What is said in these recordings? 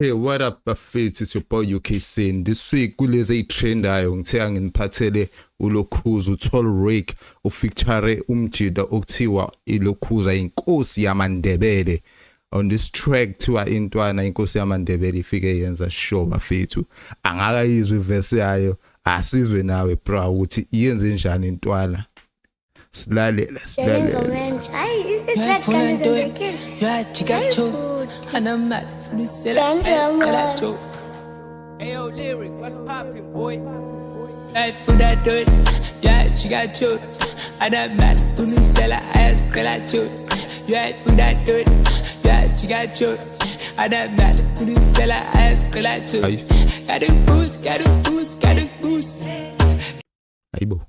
Hey, what up, Buffet? It's your boy UK Sin. This week, kuleze itrendayo ngithe nginiphathele uLokhuza uTall Rake ufeature umjida okuthiwa iLokhuza inkosi yamaNdebele. On this track thiwa intwana inkosi yamaNdebele ifike yenza show bafethu. Angakayizwe iverse yayo, asizwe nawe bro ukuthi iyenze njani intwana. Silalela. Ayo, Lyric, what's poppin', boy? Life for that do it, yeah, she got choked. I don't matter, who me sell her ass, girl, I choked. Yeah, for that do it, yeah, she got choked. I don't matter, who me sell her ass, girl, I choked. Got a boost, got a boost, got a boost. Aibo.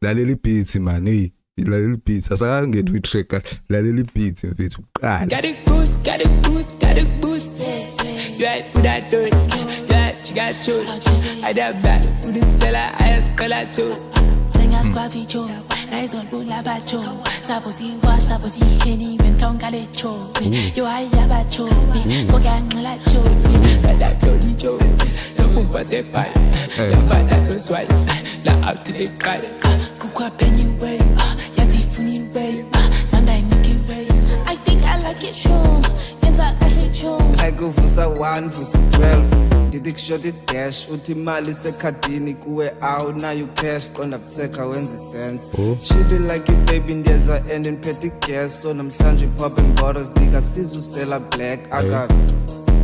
Laleli beat man, hey. Laleli beat. Asakangethu i-track. Laleli beat mfethu uqala. Got a boost, got a boost, got a boost. Yeah, for that do it, yeah, she got choked. I don't matter, who me sell her ass, girl, I choked. Quasi cho, nice old bula bacho. Sabo si wash, sabo si henny, when count galecho. Yo, I yabacho, go gang la cho. Kada jodi jo, no kumpa se pai. Yamba na no swai, la out to the car. Kukwa penny way, yati funny way, nanda niki way. I think I like it show, yenza kahle cho. I go vusa 1 vusa 12. Didik shot it dash uthi imali sekhadini kuwe awu na you cash qonda butheka wenza sense. She be like it baby ndiyeza and in petty gas so namhlanje popping bottles nigga sizusela black I got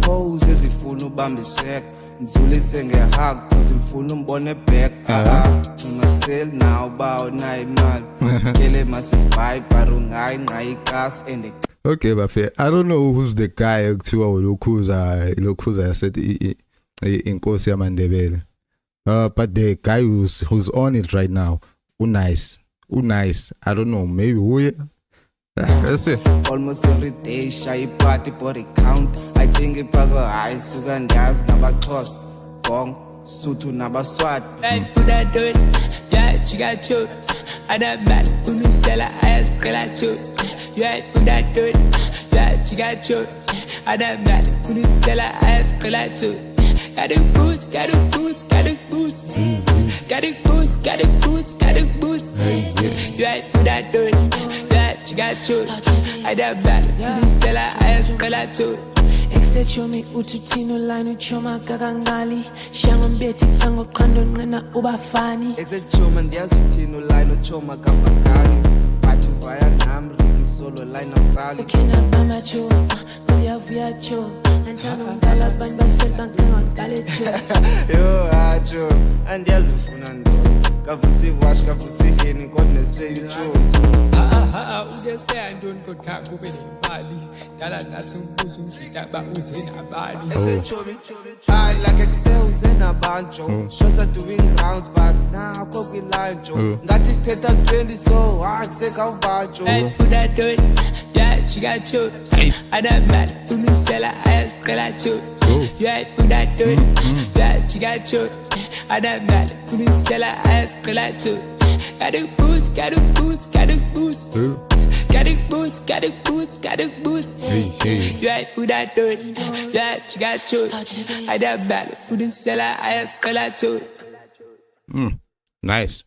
pose ezifuna ubambiseka nzulise ngehug cause ngifuna umbone back ungasell now bawo na imali skele masis buy barungai ngai gas and Okay, Buffet. I don't know who's the guy ekuthiwa uLokhuza said inkosi yamaNdebele. But the guy who's on it right now, Unice. I don't know, maybe who. That's it. Almost every day shy party body count. I think ipago high sugar ndas nabaXhosa. Bong Sotho nabaSwati. Life for that do it, yeah, she got choked. I don't matter, who me sell her ass, girl, I choked. Yeah, for that do it, yeah, she got choked. I don't matter, who me sell her ass, girl, I choked. Got a boost, got a boost, got a boost. Got a boost, got a boost, got a boost. Yeah, for that do it, yeah, she got choked. I don't matter, who me sell her ass, girl, I choked. Exechomi ututino line uchoma kakangali Shangambeti tango kando ngena ubafani Exechoma ndiyazi uthini line uchoma kabakani Bathi vaya nami riki solo line awutsali Ukena mama cho, uliyavuya cho Antano ngala bani basel bankanga ngale cho Yo hacho, andiyazi ufuna ndo Kavusi wash, kavusi heni, kodne say you chose Ude say I don't go can't go with Bali. Dala nathi umbuzo umshita ba uzenabani. Exechomi, I like Excel zenabanjo Shots are doing rounds but now kopi line jo Ngathi sithetha 20 so akuseka uvajo Hey, for that do it, yeah, she got choked. I don't matter, who me sell her ass, girl, I choked. Yeah, for that do it, yeah, she got choked. I don't matter, who me sell her ass, girl, I choked. Got a boost, got a boost, got a boost. Got a boost, got a boost, got a boost. Yeah, for that do it, yeah, she got choked. I don't matter, who me sell her ass, girl, I choked. Nice.